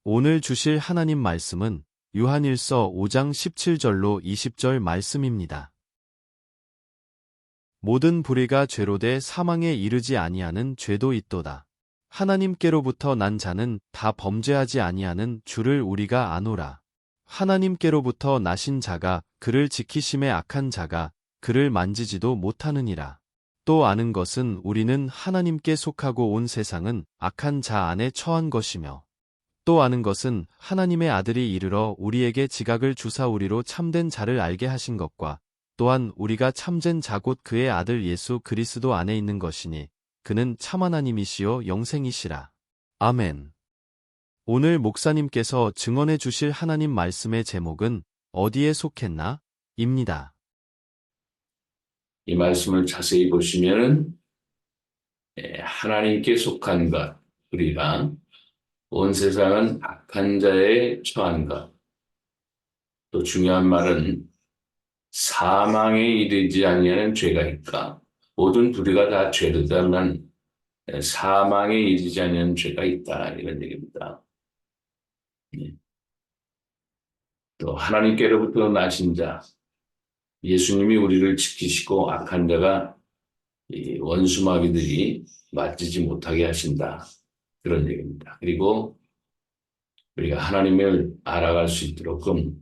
오늘 주실 하나님 말씀은 요한일서 5장 17절로 20절 말씀입니다. 모든 불의가 죄로 돼 사망에 이르지 아니하는 죄도 있도다. 하나님께로부터 난 자는 다 범죄하지 아니하는 줄을 우리가 아노라. 하나님께로부터 나신 자가 그를 지키심에 악한 자가 그를 만지지도 못하느니라. 또 아는 것은 우리는 하나님께 속하고 온 세상은 악한 자 안에 처한 것이며 또 아는 것은 하나님의 아들이 이르러 우리에게 지각을 주사 우리로 참된 자를 알게 하신 것과 또한 우리가 참된 자 곧 그의 아들 예수 그리스도 안에 있는 것이니 그는 참 하나님이시요 영생이시라. 아멘. 오늘 목사님께서 증언해 주실 하나님 말씀의 제목은 어디에 속했나? 입니다. 이 말씀을 자세히 보시면은 하나님께 속한 것, 우리가 온 세상은 악한 자에 처한 것, 또 중요한 말은 사망에 이르지 아니하는 죄가 있까? 모든 불의가 다 죄르다면 사망에 이르지 아니하는 죄가 있다 이런 얘기입니다. 또 하나님께로부터 나신 자, 예수님이 우리를 지키시고 악한 자가 이 원수마귀들이 맞지지 못하게 하신다. 그런 얘기입니다. 그리고 우리가 하나님을 알아갈 수 있도록끔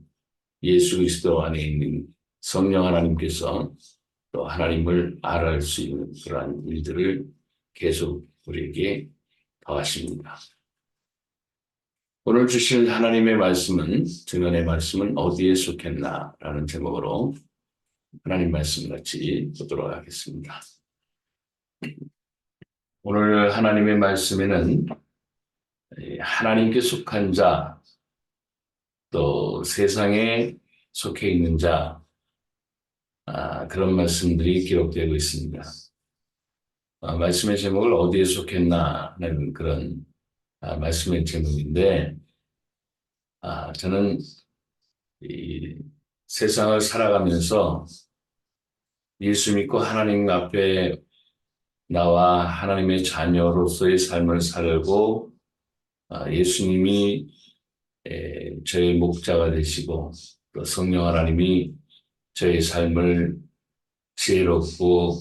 예수 그리스도 안에 있는 성령 하나님께서 또 하나님을 알아갈 수 있는 그러한 일들을 계속 우리에게 더하십니다. 오늘 주실 하나님의 말씀은, 증언의 말씀은 어디에 속했나? 라는 제목으로 하나님 말씀 같이 보도록 하겠습니다. 오늘 하나님의 말씀에는 하나님께 속한 자, 또 세상에 속해 있는 자, 그런 말씀들이 기록되고 있습니다. 말씀의 제목을 어디에 속했나 하는 그런 말씀의 제목인데, 저는 이 세상을 살아가면서 예수 믿고 하나님 앞에 나와 하나님의 자녀로서의 삶을 살고 예수님이 저의 목자가 되시고 또 성령 하나님이 저의 삶을 지혜롭고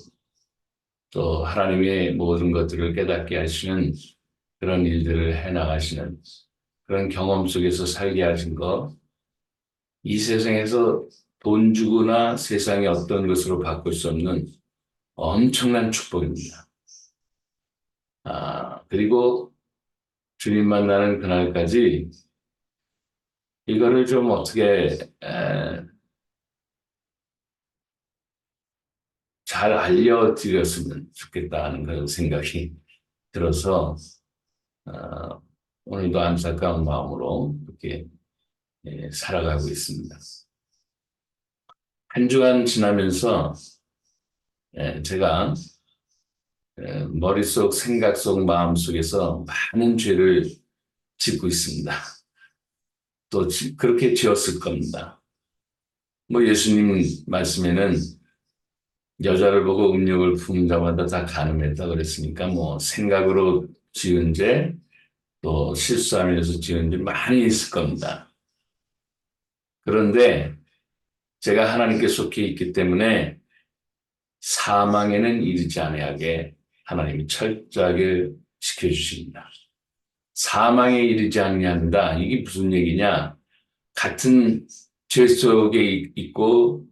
또 하나님의 모든 것들을 깨닫게 하시는 그런 일들을 해나가시는 그런 경험 속에서 살게 하신 것, 이 세상에서 돈 주거나 세상의 어떤 것으로 바꿀 수 없는 엄청난 축복입니다. 그리고 주님 만나는 그날까지 이거를 좀 어떻게 잘 알려드렸으면 좋겠다는 그런 생각이 들어서 오늘도 안타까운 마음으로 그렇게 살아가고 있습니다. 한 주간 지나면서 제가 머릿속, 생각 속, 마음 속에서 많은 죄를 짓고 있습니다. 또 그렇게 지었을 겁니다. 예수님 말씀에는 여자를 보고 음욕을 품은 자마다 다 간음했다 그랬으니까 생각으로 지은 죄, 또 실수하면서 지은 죄 많이 있을 겁니다. 그런데 제가 하나님께 속해 있기 때문에 사망에는 이르지 아니하게 하나님이 철저하게 지켜주십니다. 사망에 이르지 아니한다. 이게 무슨 얘기냐? 같은 죄 속에 있고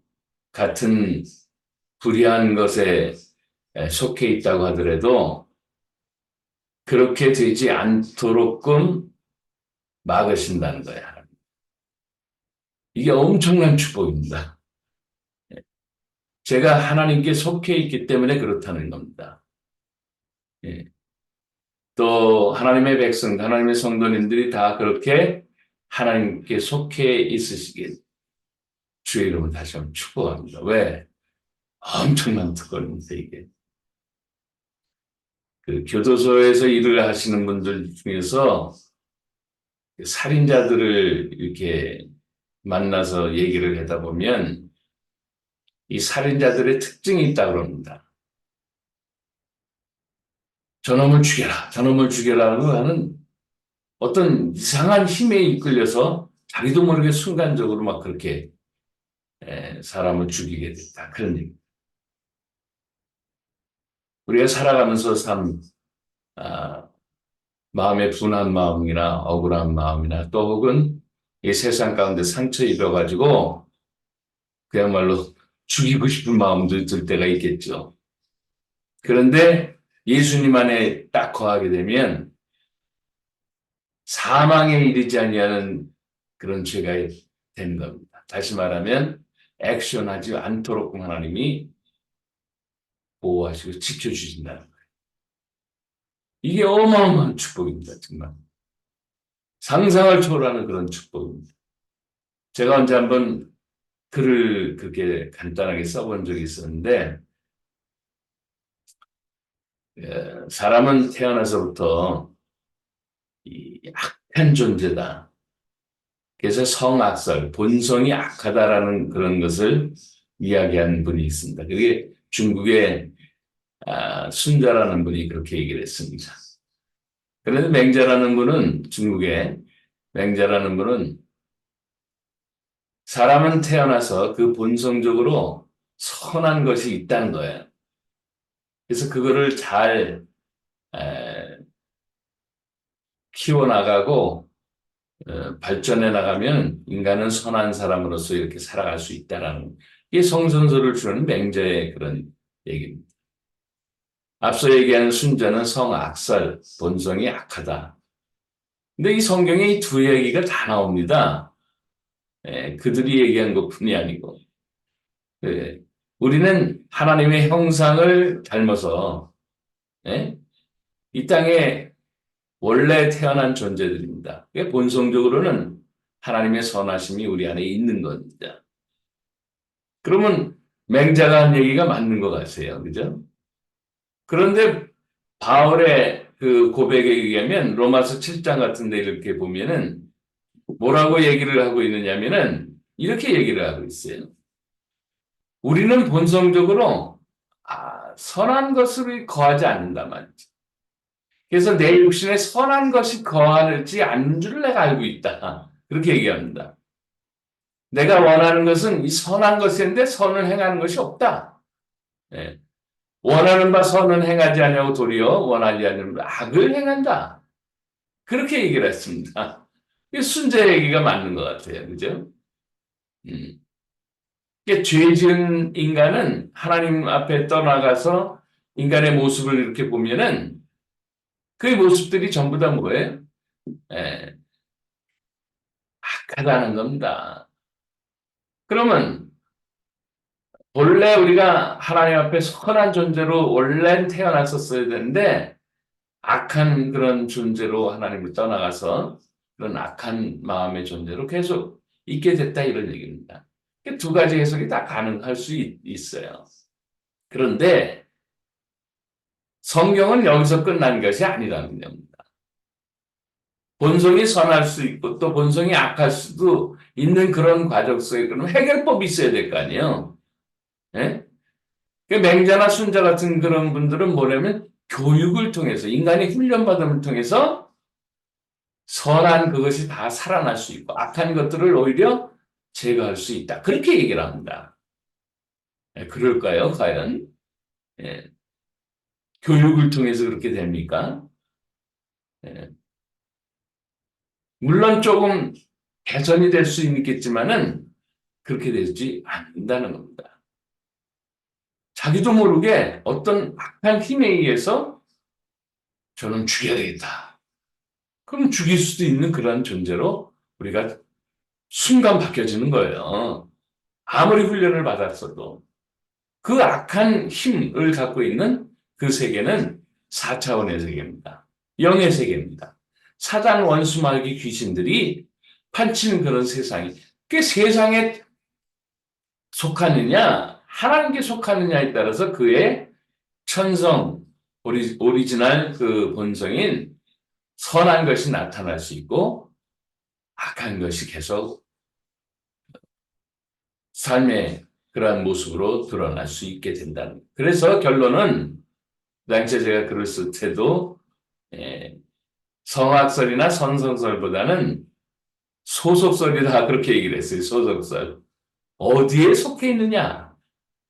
같은 불의한 것에 속해 있다고 하더라도 그렇게 되지 않도록끔 막으신다는 거야. 이게 엄청난 축복입니다. 제가 하나님께 속해 있기 때문에 그렇다는 겁니다. 또 하나님의 백성, 하나님의 성도님들이 다 그렇게 하나님께 속해 있으시길 주의 이름을 다시 한번 축복합니다. 왜? 엄청난 특권입니다, 이게. 그 교도소에서 일을 하시는 분들 중에서 살인자들을 이렇게 만나서 얘기를 하다 보면 이 살인자들의 특징이 있다고 그럽니다. 저놈을 죽여라, 저놈을 죽여라 하는 어떤 이상한 힘에 이끌려서 자기도 모르게 순간적으로 막 그렇게 사람을 죽이게 됐다. 그런 얘기. 우리가 살아가면서 참 아, 마음의 분한 마음이나 억울한 마음이나 또 혹은 이 세상 가운데 상처 입어가지고 그야말로 죽이고 싶은 마음도 들 때가 있겠죠. 그런데 예수님 안에 딱 거하게 되면 사망에 이르지 아니하는 그런 죄가 되는 겁니다. 다시 말하면 액션하지 않도록 하나님이 보호하시고 지켜주신다는 거예요. 이게 어마어마한 축복입니다. 정말. 상상을 초월하는 그런 축복입니다. 제가 언제 한번 글을 그렇게 간단하게 써본 적이 있었는데 사람은 태어나서부터 이 악한 존재다. 그래서 성악설, 본성이 악하다라는 그런 것을 이야기한 분이 있습니다. 그게 중국의 순자라는 분이 그렇게 얘기를 했습니다. 그런데 맹자라는 분은 중국의 맹자라는 분은 사람은 태어나서 그 본성적으로 선한 것이 있다는 거예요. 그래서 그거를 잘 키워나가고 발전해 나가면 인간은 선한 사람으로서 이렇게 살아갈 수 있다라는 이게 성선설을 주는 맹자의 그런 얘기입니다. 앞서 얘기한 순자는 성악설, 본성이 악하다. 근데 이 성경에 이 두 얘기가 다 나옵니다. 그들이 얘기한 것뿐이 아니고 예, 우리는 하나님의 형상을 닮아서 예, 이 땅에 원래 태어난 존재들입니다. 본성적으로는 하나님의 선하심이 우리 안에 있는 겁니다. 그러면 맹자가 한 얘기가 맞는 것 같아요. 그죠? 그런데 바울의 그 고백에 의하면 로마서 7장 같은 데 이렇게 보면은 뭐라고 얘기를 하고 있느냐면은 이렇게 얘기를 하고 있어요. 우리는 본성적으로 선한 것을 거하지 않는단 말이죠. 그래서 내 육신에 선한 것이 거하지 않는 줄을 내가 알고 있다. 그렇게 얘기합니다. 내가 원하는 것은 이 선한 것인데 선을 행하는 것이 없다. 예. 원하는 바 선은 행하지 아니하고 도리어 원하지 않는 바 악을 행한다. 그렇게 얘기를 했습니다. 이 순재 얘기가 맞는 것 같아요. 그죠? 음. 죄 지은 인간은 하나님 앞에 떠나가서 인간의 모습을 이렇게 보면은 그 모습들이 전부 다 뭐예요? 예, 악하다는 겁니다. 그러면 원래 우리가 하나님 앞에 선한 존재로 원래 태어났었어야 되는데 악한 그런 존재로 하나님을 떠나가서 그런 악한 마음의 존재로 계속 있게 됐다 이런 얘기입니다. 두 가지 해석이 다 가능할 수 있어요. 그런데 성경은 여기서 끝난 것이 아니라는 겁니다. 본성이 선할 수 있고 또 본성이 악할 수도 있는 그런 과정 속에 그럼 해결법이 있어야 될 거 아니에요. 예? 맹자나 순자 같은 그런 분들은 뭐냐면 교육을 통해서 인간이 훈련받음을 통해서 선한 그것이 다 살아날 수 있고 악한 것들을 오히려 제거할 수 있다. 그렇게 얘기를 합니다. 그럴까요? 과연? 예. 교육을 통해서 그렇게 됩니까? 예. 물론 조금 개선이 될 수 있겠지만은 그렇게 되지 않는다는 겁니다. 자기도 모르게 어떤 악한 힘에 의해서 저는 죽여야 되겠다. 그럼 죽일 수도 있는 그런 존재로 우리가 순간 바뀌어지는 거예요. 아무리 훈련을 받았어도. 그 악한 힘을 갖고 있는 그 세계는 4차원의 세계입니다. 영의 세계입니다. 사단 원수 마귀 귀신들이 판치는 그런 세상이 그 세상에 속하느냐 하나님께 속하느냐에 따라서 그의 천성 오리지널 그 본성인 선한 것이 나타날 수 있고 악한 것이 계속 삶의 그러한 모습으로 드러날 수 있게 된다는. 그래서 결론은 당시에 제가 글을 쓸 때도 성악설이나 선성설보다는 소속설이다 그렇게 얘기를 했어요. 소속설. 어디에 속해 있느냐?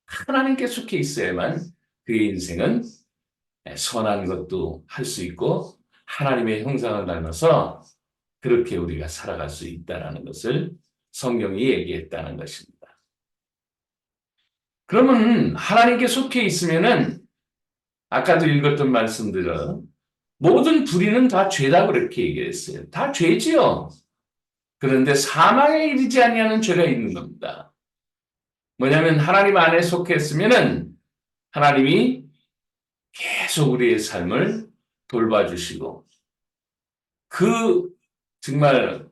하나님께 속해 있어야만 그의 인생은 선한 것도 할 수 있고 하나님의 형상을 닮아서 그렇게 우리가 살아갈 수 있다는 것을 성경이 얘기했다는 것입니다. 그러면 하나님께 속해 있으면은 아까도 읽었던 말씀대로 모든 불의는 다 죄다 그렇게 얘기했어요. 다 죄지요. 그런데 사망에 이르지 아니하는 죄가 있는 겁니다. 뭐냐면 하나님 안에 속했으면은 하나님이 계속 우리의 삶을 돌봐주시고 그 정말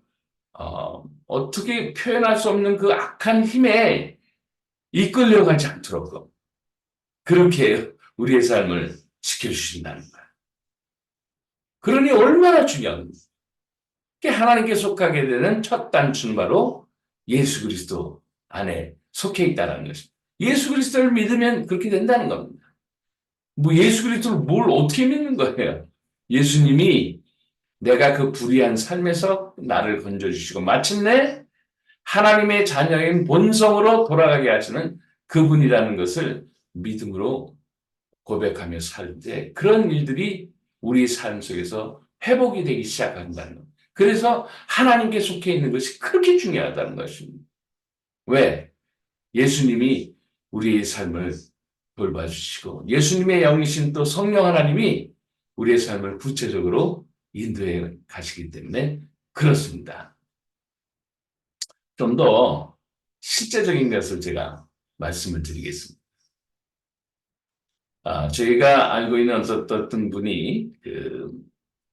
어떻게 표현할 수 없는 그 악한 힘에 이끌려가지 않도록 그렇게 우리의 삶을 지켜주신다는 거예요. 그러니 얼마나 중요합니까? 하나님께 속하게 되는 첫 단추는 바로 예수 그리스도 안에 속해 있다는 것입니다. 예수 그리스도를 믿으면 그렇게 된다는 겁니다. 뭐 예수 그리스도를 뭘 어떻게 믿는 거예요? 예수님이 내가 그 불의한 삶에서 나를 건져주시고 마침내 하나님의 자녀인 본성으로 돌아가게 하시는 그분이라는 것을 믿음으로 고백하며 살 때 그런 일들이 우리 삶 속에서 회복이 되기 시작한다는 것. 그래서 하나님께 속해 있는 것이 그렇게 중요하다는 것입니다. 왜? 예수님이 우리의 삶을 돌봐주시고 예수님의 영이신 또 성령 하나님이 우리의 삶을 구체적으로 인도해 가시기 때문에 그렇습니다. 좀 더 실제적인 것을 제가 말씀을 드리겠습니다. 저희가 알고 있는 어떤 분이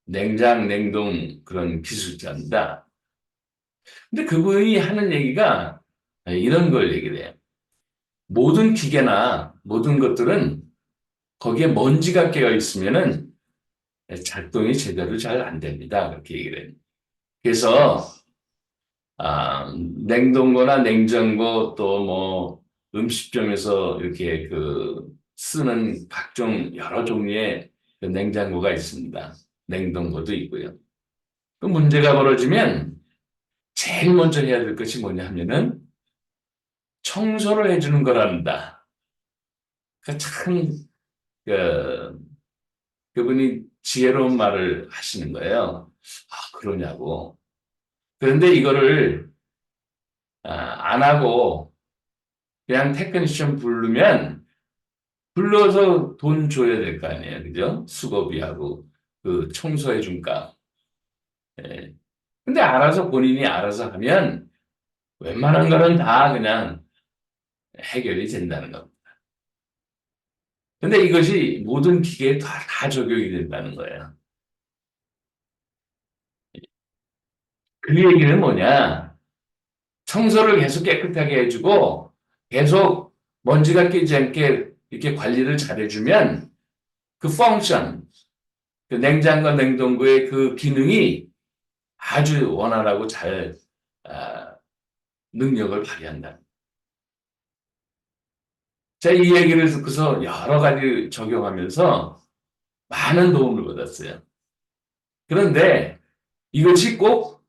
냉장, 냉동 그런 기술자입니다. 근데 그분이 하는 얘기가 이런 걸 얘기를 해요. 모든 기계나 모든 것들은 거기에 먼지가 깨어 있으면은 작동이 제대로 잘 안 됩니다. 그렇게 얘기를 해요. 그래서 냉동고나 냉장고 또 뭐 음식점에서 이렇게 쓰는 각종 여러 종류의 냉장고가 있습니다. 냉동고도 있고요. 그 문제가 벌어지면 제일 먼저 해야 될 것이 뭐냐 하면은 청소를 해주는 거랍니다. 참, 그분이 지혜로운 말을 하시는 거예요. 그러냐고. 그런데 이거를 안 하고 그냥 테크니션 불러서 돈 줘야 될 거 아니에요. 그죠? 수고비하고 청소해 준 값. 예. 근데 본인이 알아서 하면 웬만한 거는 다 그냥 해결이 된다는 겁니다. 근데 이것이 모든 기계에 다 적용이 된다는 거예요. 그 얘기는 뭐냐? 청소를 계속 깨끗하게 해주고 계속 먼지가 끼지 않게 이렇게 관리를 잘해주면 그 펑션, 그 냉장고 냉동고의 그 기능이 아주 원활하고 잘 능력을 발휘한다. 제가 이 얘기를 듣고서 여러 가지 적용하면서 많은 도움을 받았어요. 그런데 이것이 꼭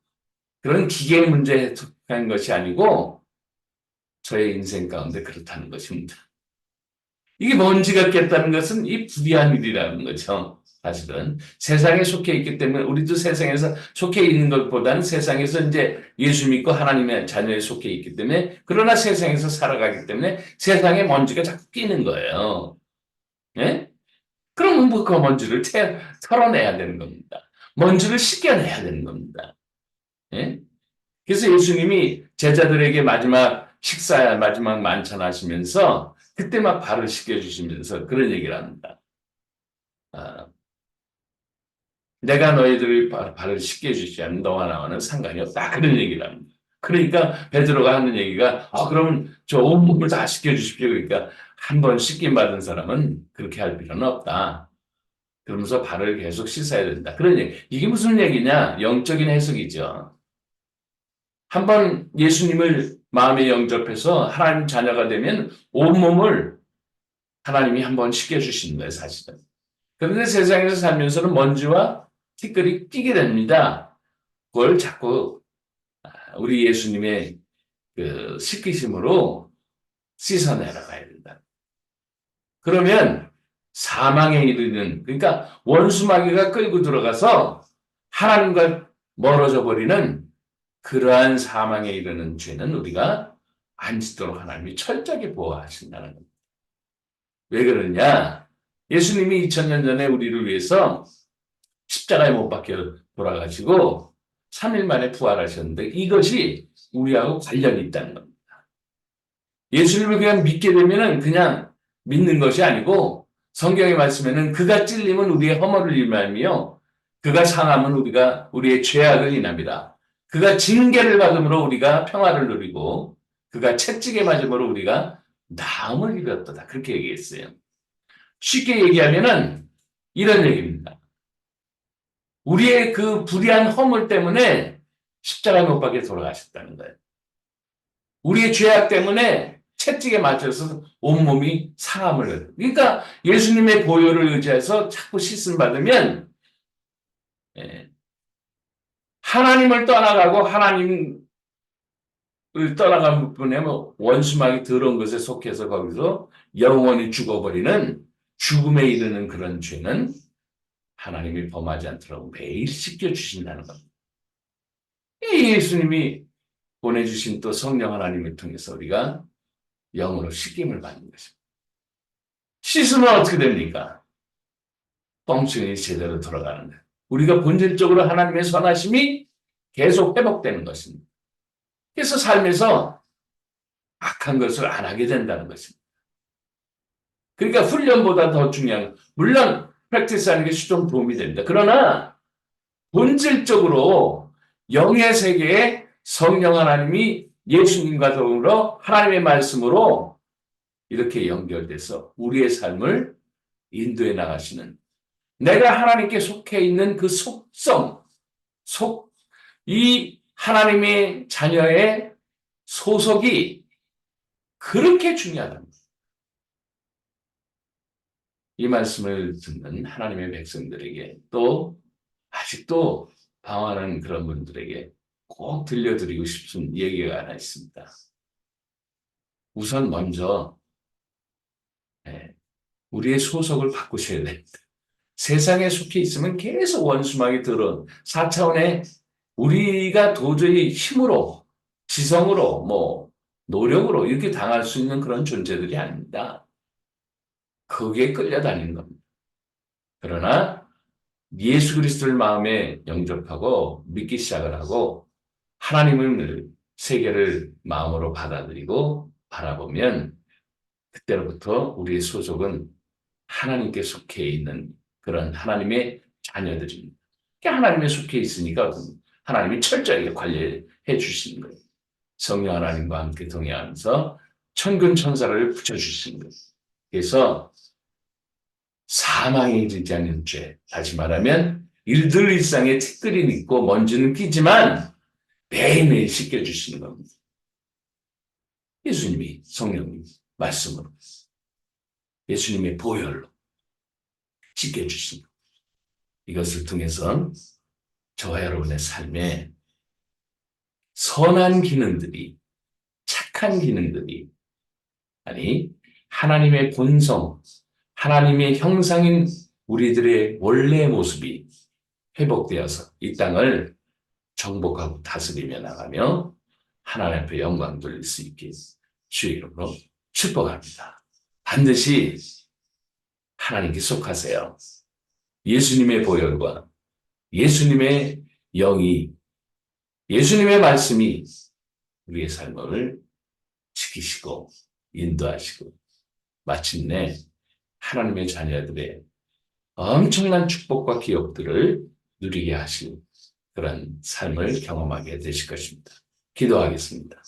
그런 기계 문제에 속한 것이 아니고 저의 인생 가운데 그렇다는 것입니다. 이게 먼지가 깼다는 것은 이 불의한 일이라는 거죠. 사실은 세상에 속해 있기 때문에 우리도 세상에서 속해 있는 것보다는 세상에서 이제 예수 믿고 하나님의 자녀에 속해 있기 때문에 그러나 세상에서 살아가기 때문에 세상에 먼지가 자꾸 끼는 거예요. 예? 그러면 그 먼지를 털어내야 되는 겁니다. 먼지를 씻겨내야 되는 겁니다. 예? 그래서 예수님이 제자들에게 마지막 식사, 마지막 만찬 하시면서 그때 막 발을 씻겨주시면서 그런 얘기를 합니다. 내가 너희들의 발을 씻겨주지 않는 너와 나와는 상관이 없다. 그런 얘기를 합니다. 그러니까 베드로가 하는 얘기가 그러면 저 온몸을 다 씻겨주십시오. 그러니까 한 번 씻김 받은 사람은 그렇게 할 필요는 없다. 그러면서 발을 계속 씻어야 된다. 그런 얘기. 이게 무슨 얘기냐? 영적인 해석이죠. 한 번 예수님을 마음에 영접해서 하나님 자녀가 되면 온몸을 하나님이 한 번 씻겨주시는 거예요, 사실은. 그런데 세상에서 살면서는 먼지와 티끌이 끼게 됩니다. 그걸 자꾸 우리 예수님의 그 씻기심으로 씻어내려가야 된다. 그러면 사망에 이르는, 그러니까 원수마귀가 끌고 들어가서 하나님과 멀어져 버리는 그러한 사망에 이르는 죄는 우리가 안 짓도록 하나님이 철저하게 보호하신다는 겁니다. 왜 그러냐? 예수님이 2000년 전에 우리를 위해서 십자가에 못 박혀 돌아가시고 3일 만에 부활하셨는데 이것이 우리하고 관련이 있다는 겁니다. 예수님을 그냥 믿게 되면은 그냥 믿는 것이 아니고 성경의 말씀에는 그가 찔림은 우리의 허물을 인하며 그가 상함은 우리의 죄악을 인합니다. 그가 징계를 받음으로 우리가 평화를 누리고 그가 채찍에 맞음으로 우리가 나음을 입었다. 그렇게 얘기했어요. 쉽게 얘기하면은 이런 얘기입니다. 우리의 그 불의한 허물 때문에 십자가에 못 박혀 돌아가셨다는 거예요. 우리의 죄악 때문에 채찍에 맞춰서 온몸이 상함을. 그러니까 예수님의 보혈을 의지해서 자꾸 씻음 받으면 하나님을 떠나가고 하나님을 떠나간 분에 원수막이 더러운 것에 속해서 거기서 영원히 죽어버리는 죽음에 이르는 그런 죄는 하나님이 범하지 않도록 매일 씻겨주신다는 겁니다. 예수님이 보내주신 또 성령 하나님을 통해서 우리가 영으로 씻김을 받는 것입니다. 씻으면 어떻게 됩니까? 뻥충이 제대로 돌아가는 거예요. 우리가 본질적으로 하나님의 선하심이 계속 회복되는 것입니다. 그래서 삶에서 악한 것을 안 하게 된다는 것입니다. 그러니까 훈련보다 더 중요한, 물론 프랙티스하는 것이 좀 도움이 됩니다. 그러나 본질적으로 영의 세계에 성령 하나님이 예수님과 더불어 하나님의 말씀으로 이렇게 연결돼서 우리의 삶을 인도해 나가시는, 내가 하나님께 속해 있는 그 속성, 이 하나님의 자녀의 소속이 그렇게 중요하답니다. 이 말씀을 듣는 하나님의 백성들에게, 또 아직도 방황하는 그런 분들에게 꼭 들려드리고 싶은 얘기가 하나 있습니다. 우선 먼저 우리의 소속을 바꾸셔야 됩니다. 세상에 속해 있으면 계속 원수막이 들은 4차원의 우리가 도저히 힘으로, 지성으로, 노력으로 이렇게 당할 수 있는 그런 존재들이 아닙니다. 거기에 끌려다니는 겁니다. 그러나 예수 그리스도를 마음에 영접하고 믿기 시작을 하고 하나님을 세계를 마음으로 받아들이고 바라보면 그때로부터 우리의 소속은 하나님께 속해 있는 그런 하나님의 자녀들입니다. 하나님에 속해 있으니까 하나님이 철저하게 관리해 주시는 거예요. 성령 하나님과 함께 동행하면서 천군 천사를 붙여주시는 거예요. 그래서 사망에 이르지 않는 죄, 다시 말하면 일상에 티끌이 있고 먼지는 끼지만 매일매일 씻겨주시는 겁니다. 예수님이 성령님 말씀으로, 예수님의 보혈로 씻겨주시는 겁니다. 이것을 통해서 저와 여러분의 삶에 선한 기능들이, 착한 기능들이, 아니 하나님의 본성, 하나님의 형상인 우리들의 원래의 모습이 회복되어서 이 땅을 정복하고 다스리며 나가며 하나님 앞에 영광 돌릴 수 있게 주의 이름으로 축복합니다. 반드시 하나님께 속하세요. 예수님의 보혈과 예수님의 영이, 예수님의 말씀이 우리의 삶을 지키시고 인도하시고 마침내 하나님의 자녀들의 엄청난 축복과 기업들을 누리게 하실 그런 삶을 경험하게 되실 것입니다. 기도하겠습니다.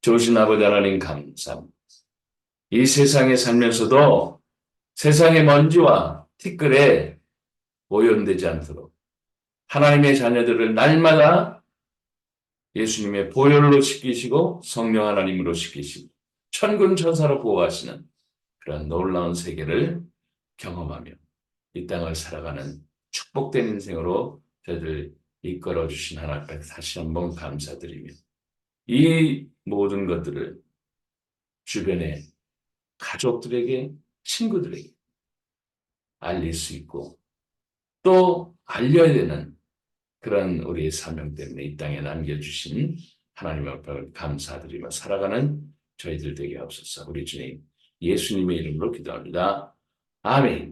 좋으신 아버지 하나님 감사합니다. 이 세상에 살면서도 세상의 먼지와 티끌에 오염되지 않도록 하나님의 자녀들을 날마다 예수님의 보혈로 씻기시고 성령 하나님으로 씻기시고 천군 천사로 보호하시는 그런 놀라운 세계를 경험하며 이 땅을 살아가는 축복된 인생으로 저희들 이끌어 주신 하나님 앞에 다시 한번 감사드리며 이 모든 것들을 주변의 가족들에게, 친구들에게 알릴 수 있고 또 알려야 되는 그런 우리의 사명 때문에 이 땅에 남겨주신 하나님 앞에 감사드리며 살아가는 저희들 되게 하옵소서. 우리 주님 예수님의 이름으로 기도합니다. 아멘.